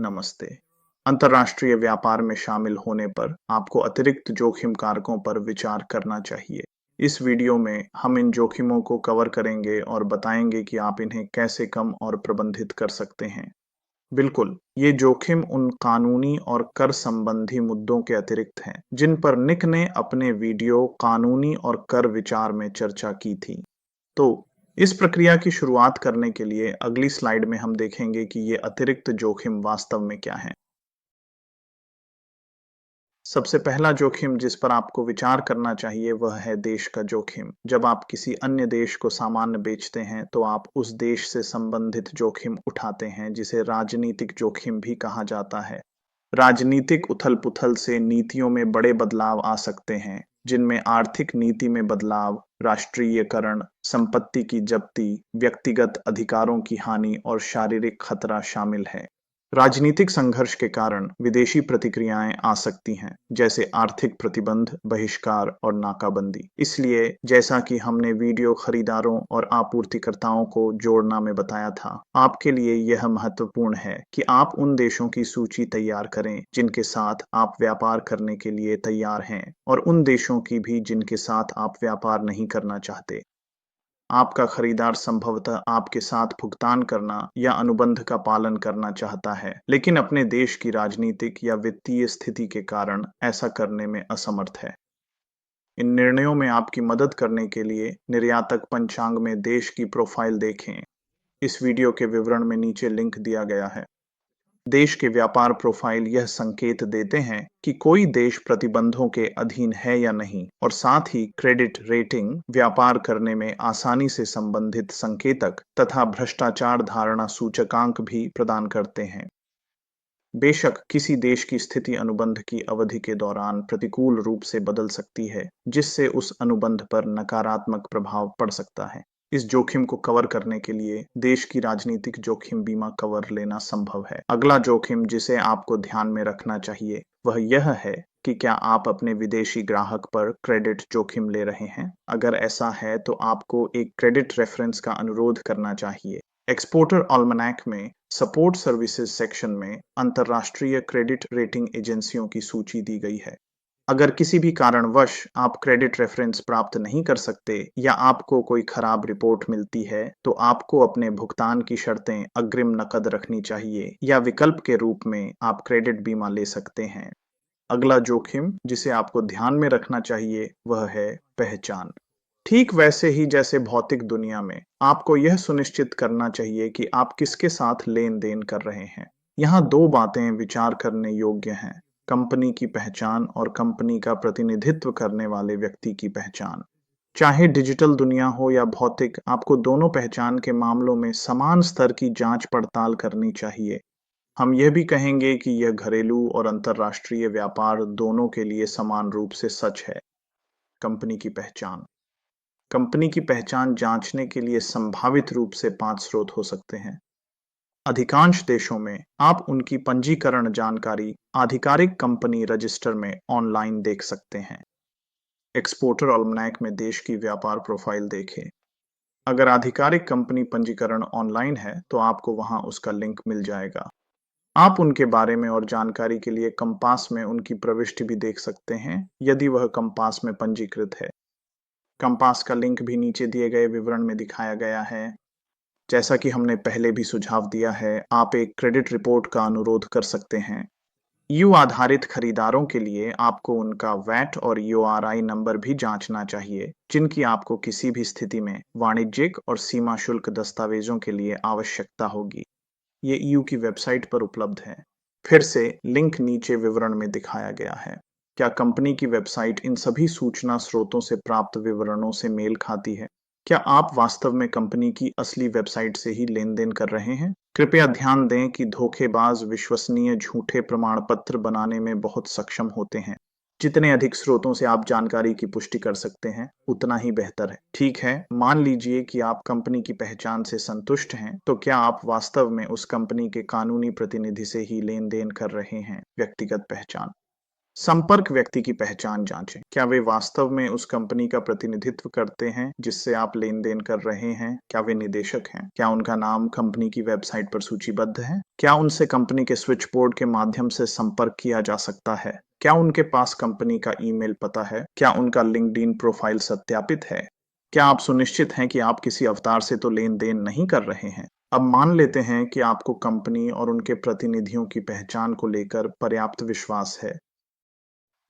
नमस्ते। अंतर्राष्ट्रीय व्यापार में शामिल होने पर आपको अतिरिक्त जोखिम कारकों पर विचार करना चाहिए। इस वीडियो में हम इन जोखिमों को कवर करेंगे और बताएंगे कि आप इन्हें कैसे कम और प्रबंधित कर सकते हैं। बिल्कुल, ये जोखिम उन कानूनी और कर संबंधी मुद्दों के अतिरिक्त हैं, जिन पर निक ने अपने वीडियो कानूनी और कर विचार में चर्चा की थी। तो इस प्रक्रिया की शुरुआत करने के लिए अगली स्लाइड में हम देखेंगे कि ये अतिरिक्त जोखिम वास्तव में क्या हैं। सबसे पहला जोखिम जिस पर आपको विचार करना चाहिए वह है देश का जोखिम। जब आप किसी अन्य देश को सामान बेचते हैं तो आप उस देश से संबंधित जोखिम उठाते हैं, जिसे राजनीतिक जोखिम भी कहा जाता है। राजनीतिक उथल-पुथल से नीतियों में बड़े बदलाव आ सकते हैं, जिनमें आर्थिक नीति में बदलाव, राष्ट्रीयकरण, संपत्ति की जब्ती, व्यक्तिगत अधिकारों की हानि और शारीरिक खतरा शामिल है। राजनीतिक संघर्ष के कारण विदेशी प्रतिक्रियाएं आ सकती हैं, जैसे आर्थिक प्रतिबंध, बहिष्कार और नाकाबंदी। इसलिए जैसा कि हमने वीडियो खरीदारों और आपूर्तिकर्ताओं को जोड़ना में बताया था, आपके लिए यह महत्वपूर्ण है कि आप उन देशों की सूची तैयार करें जिनके साथ आप व्यापार करने के लिए तैयार हैं, और उन देशों की भी जिनके साथ आप व्यापार नहीं करना चाहते। आपका खरीदार संभवतः आपके साथ भुगतान करना या अनुबंध का पालन करना चाहता है, लेकिन अपने देश की राजनीतिक या वित्तीय स्थिति के कारण ऐसा करने में असमर्थ है। इन निर्णयों में आपकी मदद करने के लिए निर्यातक पंचांग में देश की प्रोफाइल देखें। इस वीडियो के विवरण में नीचे लिंक दिया गया है। देश के व्यापार प्रोफाइल यह संकेत देते हैं कि कोई देश प्रतिबंधों के अधीन है या नहीं, और साथ ही क्रेडिट रेटिंग, व्यापार करने में आसानी से संबंधित संकेतक तथा भ्रष्टाचार धारणा सूचकांक भी प्रदान करते हैं। बेशक किसी देश की स्थिति अनुबंध की अवधि के दौरान प्रतिकूल रूप से बदल सकती है, जिससे उस अनुबंध पर नकारात्मक प्रभाव पड़ सकता है। इस जोखिम को कवर करने के लिए देश की राजनीतिक जोखिम बीमा कवर लेना संभव है। अगला जोखिम जिसे आपको ध्यान में रखना चाहिए वह यह है कि क्या आप अपने विदेशी ग्राहक पर क्रेडिट जोखिम ले रहे हैं। अगर ऐसा है तो आपको एक क्रेडिट रेफरेंस का अनुरोध करना चाहिए। एक्सपोर्टर ऑल्मनैक में सपोर्ट सर्विसेज सेक्शन में अंतर्राष्ट्रीय क्रेडिट रेटिंग एजेंसियों की सूची दी गई है। अगर किसी भी कारणवश आप क्रेडिट रेफरेंस प्राप्त नहीं कर सकते या आपको कोई खराब रिपोर्ट मिलती है, तो आपको अपने भुगतान की शर्तें अग्रिम नकद रखनी चाहिए, या विकल्प के रूप में आप क्रेडिट बीमा ले सकते हैं। अगला जोखिम जिसे आपको ध्यान में रखना चाहिए वह है पहचान। ठीक वैसे ही जैसे भौतिक दुनिया में आपको यह सुनिश्चित करना चाहिए कि आप किसके साथ लेन देन कर रहे हैं। यहाँ दो बातें विचार करने योग्य हैं: कंपनी की पहचान और कंपनी का प्रतिनिधित्व करने वाले व्यक्ति की पहचान। चाहे डिजिटल दुनिया हो या भौतिक, आपको दोनों पहचान के मामलों में समान स्तर की जांच पड़ताल करनी चाहिए। हम यह भी कहेंगे कि यह घरेलू और अंतर्राष्ट्रीय व्यापार दोनों के लिए समान रूप से सच है। कंपनी की पहचान। कंपनी की पहचान जांचने के लिए संभावित रूप से 5 स्रोत हो सकते हैं। अधिकांश देशों में आप उनकी पंजीकरण जानकारी आधिकारिक कंपनी रजिस्टर में ऑनलाइन देख सकते हैं। एक्सपोर्टर ऑल्मनैक में देश की व्यापार प्रोफाइल देखें। अगर आधिकारिक कंपनी पंजीकरण ऑनलाइन है तो आपको वहां उसका लिंक मिल जाएगा। आप उनके बारे में और जानकारी के लिए कंपास में उनकी प्रविष्टि भी देख सकते हैं, यदि वह कंपास में पंजीकृत है। कंपास का लिंक भी नीचे दिए गए विवरण में दिखाया गया है। जैसा कि हमने पहले भी सुझाव दिया है, आप एक क्रेडिट रिपोर्ट का अनुरोध कर सकते हैं। ईयू आधारित खरीदारों के लिए आपको उनका वैट और यूआरआई नंबर भी जांचना चाहिए, जिनकी आपको किसी भी स्थिति में वाणिज्यिक और सीमा शुल्क दस्तावेजों के लिए आवश्यकता होगी। ये ईयू की वेबसाइट पर उपलब्ध है। फिर से लिंक नीचे विवरण में दिखाया गया है। क्या कंपनी की वेबसाइट इन सभी सूचना स्रोतों से प्राप्त विवरणों से मेल खाती है? क्या आप वास्तव में कंपनी की असली वेबसाइट से ही लेन देन कर रहे हैं? कृपया ध्यान दें कि धोखेबाज विश्वसनीय झूठे प्रमाण पत्र बनाने में बहुत सक्षम होते हैं। जितने अधिक स्रोतों से आप जानकारी की पुष्टि कर सकते हैं, उतना ही बेहतर है। ठीक है, मान लीजिए कि आप कंपनी की पहचान से संतुष्ट हैं, तो क्या आप वास्तव में उस कंपनी के कानूनी प्रतिनिधि से ही लेन देन कर रहे हैं? व्यक्तिगत पहचान। संपर्क व्यक्ति की पहचान जांचें। क्या वे वास्तव में उस कंपनी का प्रतिनिधित्व करते हैं जिससे आप लेन-देन कर रहे हैं? क्या वे निदेशक हैं? क्या उनका नाम कंपनी की वेबसाइट पर सूचीबद्ध है? क्या उनसे कंपनी के स्विच बोर्ड के माध्यम से संपर्क किया जा सकता है? क्या उनके पास कंपनी का ईमेल पता है? क्या उनका लिंक्डइन प्रोफाइल सत्यापित है? क्या आप सुनिश्चित हैं कि आप किसी अवतार से तो लेन-देन नहीं कर रहे हैं? अब मान लेते हैं कि आपको कंपनी और उनके प्रतिनिधियों की पहचान को लेकर पर्याप्त विश्वास है।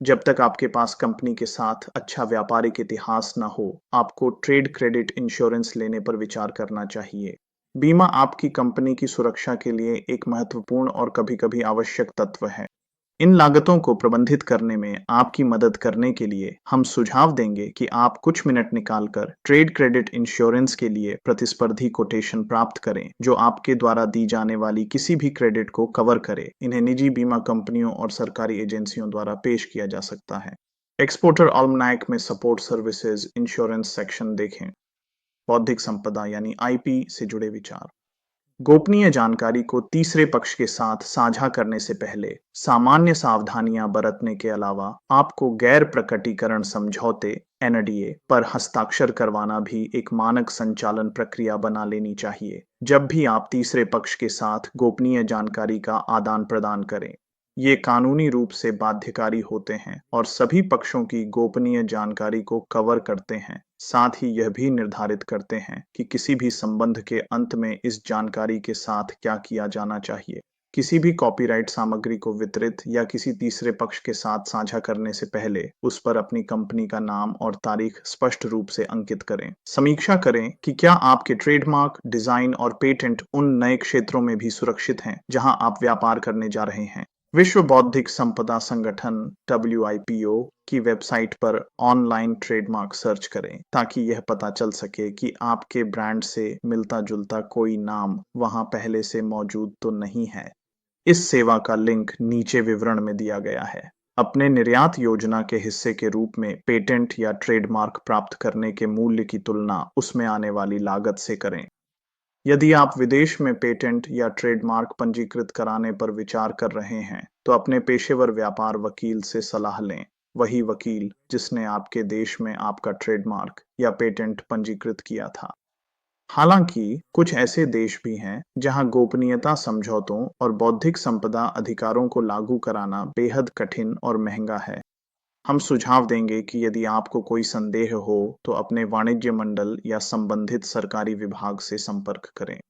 जब तक आपके पास कंपनी के साथ अच्छा व्यापारिक इतिहास न हो, आपको ट्रेड क्रेडिट इंश्योरेंस लेने पर विचार करना चाहिए। बीमा आपकी कंपनी की सुरक्षा के लिए एक महत्वपूर्ण और कभी-कभी आवश्यक तत्व है। इन लागतों को प्रबंधित करने में आपकी मदद करने के लिए हम सुझाव देंगे कि आप कुछ मिनट निकालकर ट्रेड क्रेडिट इंश्योरेंस के लिए प्रतिस्पर्धी कोटेशन प्राप्त करें, जो आपके द्वारा दी जाने वाली किसी भी क्रेडिट को कवर करे। इन्हें निजी बीमा कंपनियों और सरकारी एजेंसियों द्वारा पेश किया जा सकता है। एक्सपोर्टर ऑल्मनैक में सपोर्ट सर्विसेज इंश्योरेंस सेक्शन देखें। बौद्धिक संपदा यानी आईपी से जुड़े विचार। गोपनीय जानकारी को तीसरे पक्ष के साथ साझा करने से पहले सामान्य सावधानियां बरतने के अलावा आपको गैर प्रकटीकरण समझौते एनडीए पर हस्ताक्षर करवाना भी एक मानक संचालन प्रक्रिया बना लेनी चाहिए जब भी आप तीसरे पक्ष के साथ गोपनीय जानकारी का आदान प्रदान करें। ये कानूनी रूप से बाध्यकारी होते हैं और सभी पक्षों की गोपनीय जानकारी को कवर करते हैं। साथ ही यह भी निर्धारित करते हैं कि किसी भी संबंध के अंत में इस जानकारी के साथ क्या किया जाना चाहिए। किसी भी कॉपीराइट सामग्री को वितरित या किसी तीसरे पक्ष के साथ साझा करने से पहले उस पर अपनी कंपनी का नाम और तारीख स्पष्ट रूप से अंकित करें। समीक्षा करें कि क्या आपके ट्रेडमार्क, डिजाइन और पेटेंट उन नए क्षेत्रों में भी सुरक्षित हैं जहां आप व्यापार करने जा रहे हैं। विश्व बौद्धिक संपदा संगठन WIPO की वेबसाइट पर ऑनलाइन ट्रेडमार्क सर्च करें ताकि यह पता चल सके कि आपके ब्रांड से मिलता-जुलता कोई नाम वहां पहले से मौजूद तो नहीं है। इस सेवा का लिंक नीचे विवरण में दिया गया है। अपने निर्यात योजना के हिस्से के रूप में पेटेंट या ट्रेडमार्क प्राप्त करने के मूल्य की तुलना उसमें आने वाली लागत से करें। यदि आप विदेश में पेटेंट या ट्रेडमार्क पंजीकृत कराने पर विचार कर रहे हैं, तो अपने पेशेवर व्यापार वकील से सलाह लें। वही वकील जिसने आपके देश में आपका ट्रेडमार्क या पेटेंट पंजीकृत किया था। हालांकि कुछ ऐसे देश भी हैं जहां गोपनीयता समझौतों और बौद्धिक संपदा अधिकारों को लागू कराना बेहद कठिन और महंगा है। हम सुझाव देंगे कि यदि आपको कोई संदेह हो तो अपने वाणिज्य मंडल या संबंधित सरकारी विभाग से संपर्क करें।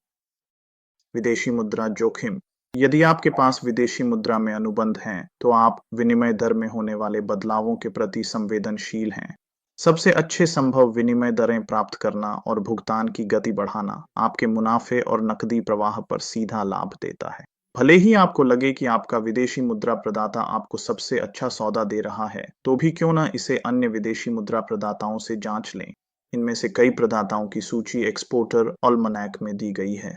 विदेशी मुद्रा जोखिम। यदि आपके पास विदेशी मुद्रा में अनुबंध हैं, तो आप विनिमय दर में होने वाले बदलावों के प्रति संवेदनशील हैं। सबसे अच्छे संभव विनिमय दरें प्राप्त करना और भुगतान की गति बढ़ाना आपके मुनाफे और नकदी प्रवाह पर सीधा लाभ देता है। भले ही आपको लगे कि आपका विदेशी मुद्रा प्रदाता आपको सबसे अच्छा सौदा दे रहा है, तो भी क्यों न इसे अन्य विदेशी मुद्रा प्रदाताओं से जांच लें। इनमें से कई प्रदाताओं की सूची एक्सपोर्टर ऑल्मनैक में दी गई है।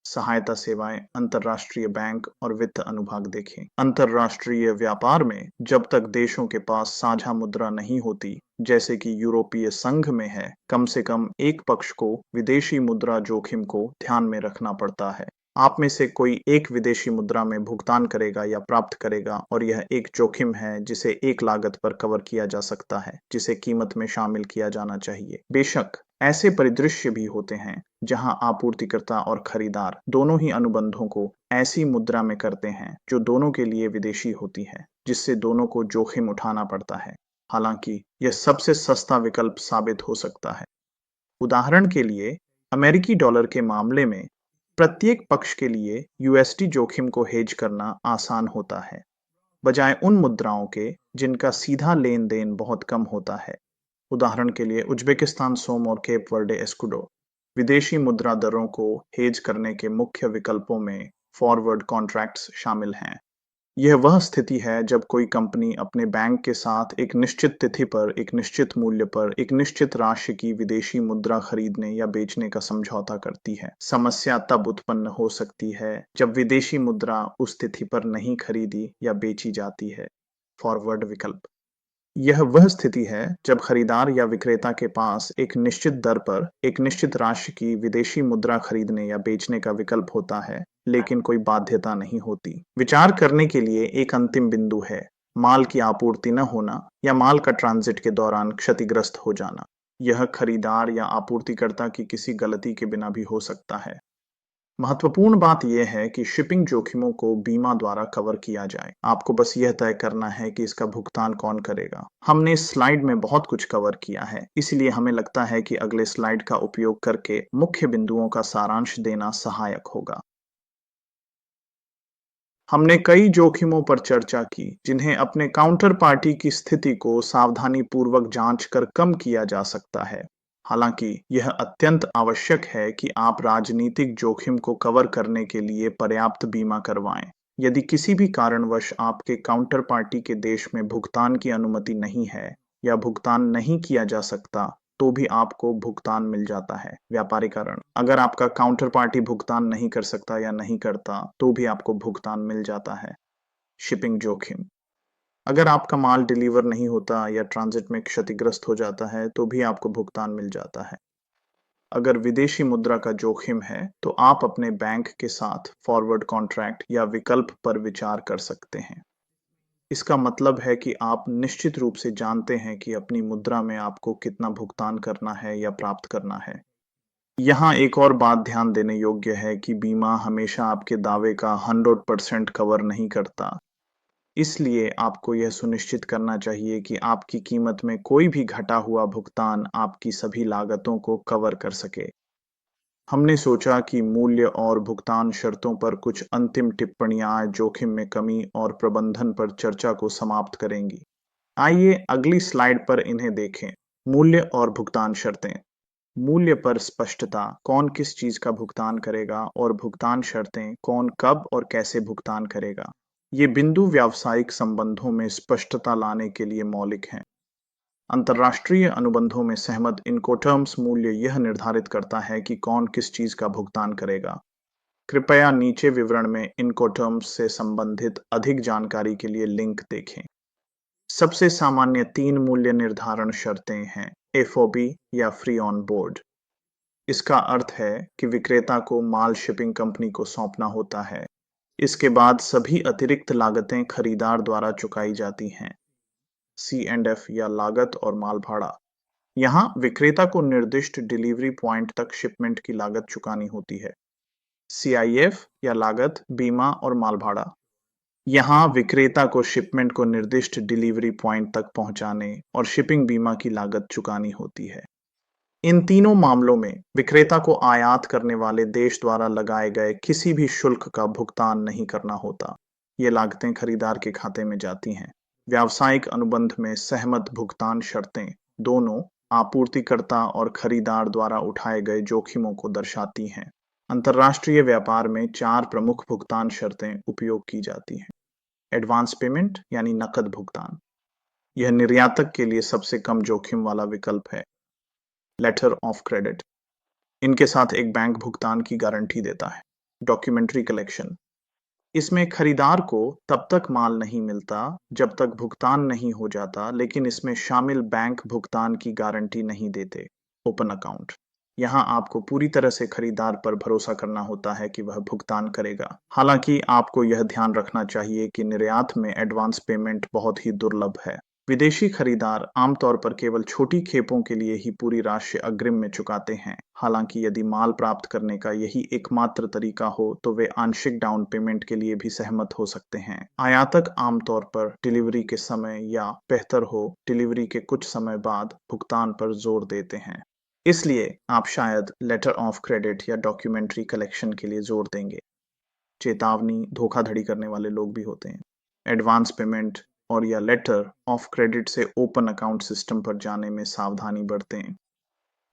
सहायता सेवाएं, अंतर्राष्ट्रीय बैंक और वित्त अनुभाग देखें। अंतर्राष्ट्रीय व्यापार में जब तक देशों के पास साझा मुद्रा नहीं होती, जैसे कि यूरोपीय संघ में है, कम से कम एक पक्ष को विदेशी मुद्रा जोखिम को ध्यान में रखना पड़ता है। आप में से कोई एक विदेशी मुद्रा में भुगतान करेगा या प्राप्त करेगा और यह एक जोखिम है जिसे एक लागत पर कवर किया जा सकता है, जिसे कीमत में शामिल किया जाना चाहिए। बेशक ऐसे परिदृश्य भी होते हैं जहां आपूर्तिकर्ता और खरीदार दोनों ही अनुबंधों को ऐसी मुद्रा में करते हैं जो दोनों के लिए विदेशी होती है, जिससे दोनों को जोखिम उठाना पड़ता है। हालांकि यह सबसे सस्ता विकल्प साबित हो सकता है। उदाहरण के लिए, अमेरिकी डॉलर के मामले में प्रत्येक पक्ष के लिए यूएसडी जोखिम को हेज करना आसान होता है, बजाय उन मुद्राओं के जिनका सीधा लेन देन बहुत कम होता है। उदाहरण के लिए उज्बेकिस्तान सोम और केप वर्डे एस्कुडो। विदेशी मुद्रा दरों को हेज करने के मुख्य विकल्पों में फॉरवर्ड कॉन्ट्रैक्ट्स शामिल हैं। यह वह स्थिति है जब कोई कंपनी अपने बैंक के साथ एक निश्चित तिथि पर एक निश्चित मूल्य पर एक निश्चित राशि की विदेशी मुद्रा खरीदने या बेचने का समझौता करती है। समस्या तब उत्पन्न हो सकती है जब विदेशी मुद्रा उस तिथि पर नहीं खरीदी या बेची जाती है। फॉरवर्ड विकल्प। यह वह स्थिति है जब खरीदार या विक्रेता के पास एक निश्चित दर पर एक निश्चित राशि की विदेशी मुद्रा खरीदने या बेचने का विकल्प होता है, लेकिन कोई बाध्यता नहीं होती। विचार करने के लिए एक अंतिम बिंदु है। माल की आपूर्ति न होना या माल का ट्रांजिट के दौरान क्षतिग्रस्त हो जाना। यह खरीदार या आपूर्तिकर्ता की किसी गलती के बिना भी हो सकता है। महत्वपूर्ण बात यह है कि शिपिंग जोखिमों को बीमा द्वारा कवर किया जाए। आपको बस यह तय करना है कि इसका भुगतान कौन करेगा। हमने इस स्लाइड में बहुत कुछ कवर किया है, इसलिए हमें लगता है कि अगले स्लाइड का उपयोग करके मुख्य बिंदुओं का सारांश देना सहायक होगा। हमने कई जोखिमों पर चर्चा की जिन्हें अपने काउंटर पार्टी की स्थिति को सावधानीपूर्वक जांच कर कम किया जा सकता है। हालांकि यह अत्यंत आवश्यक है कि आप राजनीतिक जोखिम को कवर करने के लिए पर्याप्त बीमा करवाएं। यदि किसी भी कारणवश आपके काउंटर पार्टी के देश में भुगतान की अनुमति नहीं है या भुगतान नहीं किया जा सकता, तो भी आपको भुगतान मिल जाता है। व्यापारीकरण, अगर आपका काउंटर पार्टी भुगतान नहीं कर सकता या नहीं करता, तो भी आपको भुगतान मिल जाता है। शिपिंग जोखिम, अगर आपका माल डिलीवर नहीं होता या ट्रांजिट में क्षतिग्रस्त हो जाता है, तो भी आपको भुगतान मिल जाता है। अगर विदेशी मुद्रा का जोखिम है, तो आप अपने बैंक के साथ फॉरवर्ड कॉन्ट्रैक्ट या विकल्प पर विचार कर सकते हैं। इसका मतलब है कि आप निश्चित रूप से जानते हैं कि अपनी मुद्रा में आपको कितना भुगतान करना है या प्राप्त करना है। यहाँ एक और बात ध्यान देने योग्य है कि बीमा हमेशा आपके दावे का 100% कवर नहीं करता। इसलिए आपको यह सुनिश्चित करना चाहिए कि आपकी कीमत में कोई भी घटा हुआ भुगतान आपकी सभी लागतों को कवर कर सके। हमने सोचा कि मूल्य और भुगतान शर्तों पर कुछ अंतिम टिप्पणियां जोखिम में कमी और प्रबंधन पर चर्चा को समाप्त करेंगी। आइए अगली स्लाइड पर इन्हें देखें। मूल्य और भुगतान शर्तें। मूल्य पर स्पष्टता, कौन किस चीज का भुगतान करेगा, और भुगतान शर्तें, कौन कब और कैसे भुगतान करेगा। ये बिंदु व्यावसायिक संबंधों में स्पष्टता लाने के लिए मौलिक हैं। अंतर्राष्ट्रीय अनुबंधों में सहमत इनकोटर्म्स मूल्य यह निर्धारित करता है कि कौन किस चीज का भुगतान करेगा। कृपया नीचे विवरण में इनकोटर्म्स से संबंधित अधिक जानकारी के लिए लिंक देखें। सबसे सामान्य 3 मूल्य निर्धारण शर्तें हैं। एफओबी या फ्री ऑन बोर्ड। इसका अर्थ है कि विक्रेता को माल शिपिंग कंपनी को सौंपना होता है। इसके बाद सभी अतिरिक्त लागतें खरीदार द्वारा चुकाई जाती हैं। C&F या लागत और माल भाड़ा। यहाँ विक्रेता को निर्दिष्ट डिलीवरी पॉइंट तक शिपमेंट की लागत चुकानी होती है। CIF या लागत, बीमा और माल भाड़ा। यहाँ विक्रेता को शिपमेंट को निर्दिष्ट डिलीवरी पॉइंट तक पहुंचाने और शिपिंग बीमा की लागत चुकानी होती है। इन तीनों मामलों में विक्रेता को आयात करने वाले देश द्वारा लगाए गए किसी भी शुल्क का भुगतान नहीं करना होता। ये लागतें खरीदार के खाते में जाती हैं। व्यावसायिक अनुबंध में सहमत भुगतान शर्तें दोनों आपूर्तिकर्ता और खरीदार द्वारा उठाए गए जोखिमों को दर्शाती हैं। अंतर्राष्ट्रीय व्यापार में 4 प्रमुख भुगतान शर्तें उपयोग की जाती हैं। एडवांस पेमेंट यानी नकद भुगतान, यह निर्यातक के लिए सबसे कम जोखिम वाला विकल्प है। लेटर ऑफ क्रेडिट, इनके साथ एक बैंक भुगतान की गारंटी देता है। डॉक्यूमेंट्री कलेक्शन, इसमें खरीदार को तब तक माल नहीं मिलता जब तक भुगतान नहीं हो जाता, लेकिन इसमें शामिल बैंक भुगतान की गारंटी नहीं देते। ओपन अकाउंट, यहाँ आपको पूरी तरह से खरीदार पर भरोसा करना होता है कि वह भुगतान करेगा। हालांकि आपको यह ध्यान रखना चाहिए कि निर्यात में एडवांस पेमेंट बहुत ही दुर्लभ है। विदेशी खरीदार आमतौर पर केवल छोटी खेपों के लिए ही पूरी राशि अग्रिम में चुकाते हैं। हालांकि यदि माल प्राप्त करने का यही एकमात्र तरीका हो, तो वे आंशिक डाउन पेमेंट के लिए भी सहमत हो सकते हैं। आयातक आमतौर पर डिलीवरी के समय या बेहतर हो डिलीवरी के कुछ समय बाद भुगतान पर जोर देते हैं। इसलिए आप शायद लेटर ऑफ क्रेडिट या डॉक्यूमेंट्री कलेक्शन के लिए जोर देंगे। चेतावनी, धोखाधड़ी करने वाले लोग भी होते हैं। एडवांस पेमेंट और या लेटर ऑफ क्रेडिट से ओपन अकाउंट सिस्टम पर जाने में सावधानी बरतें।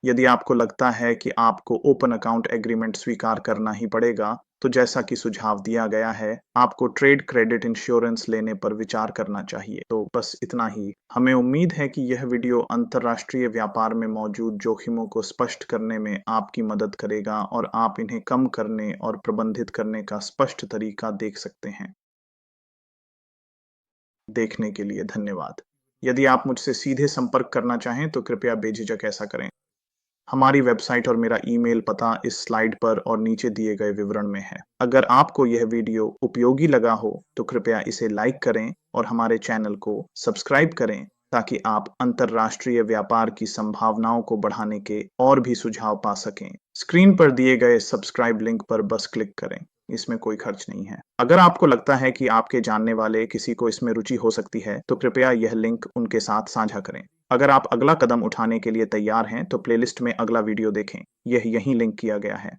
यदि आपको लगता है कि आपको ओपन अकाउंट एग्रीमेंट स्वीकार करना ही पड़ेगा, तो जैसा कि सुझाव दिया गया है, आपको ट्रेड क्रेडिट इंश्योरेंस लेने पर विचार करना चाहिए। तो बस इतना ही। हमें उम्मीद है कि यह वीडियो अंतर्राष्ट्रीय व्यापार में मौजूद जोखिमों को स्पष्ट करने में आपकी मदद करेगा और आप इन्हें कम करने और प्रबंधित करने का स्पष्ट तरीका देख सकते हैं। देखने के लिए धन्यवाद। यदि आप मुझसे सीधे संपर्क करना चाहें तो कृपया बेझिझक ऐसा करें। हमारी वेबसाइट और मेरा ईमेल पता इस स्लाइड पर और नीचे दिए गए विवरण में है। अगर आपको यह वीडियो उपयोगी लगा हो तो कृपया इसे लाइक करें और हमारे चैनल को सब्सक्राइब करें ताकि आप अंतर्राष्ट्रीय व्यापार की संभावनाओं को बढ़ाने के और भी सुझाव पा सकें। स्क्रीन पर दिए गए सब्सक्राइब लिंक पर बस क्लिक करें। इसमें कोई खर्च नहीं है। अगर आपको लगता है कि आपके जानने वाले किसी को इसमें रुचि हो सकती है, तो कृपया यह लिंक उनके साथ साझा करें। अगर आप अगला कदम उठाने के लिए तैयार हैं, तो प्लेलिस्ट में अगला वीडियो देखें। यह यहीं लिंक किया गया है।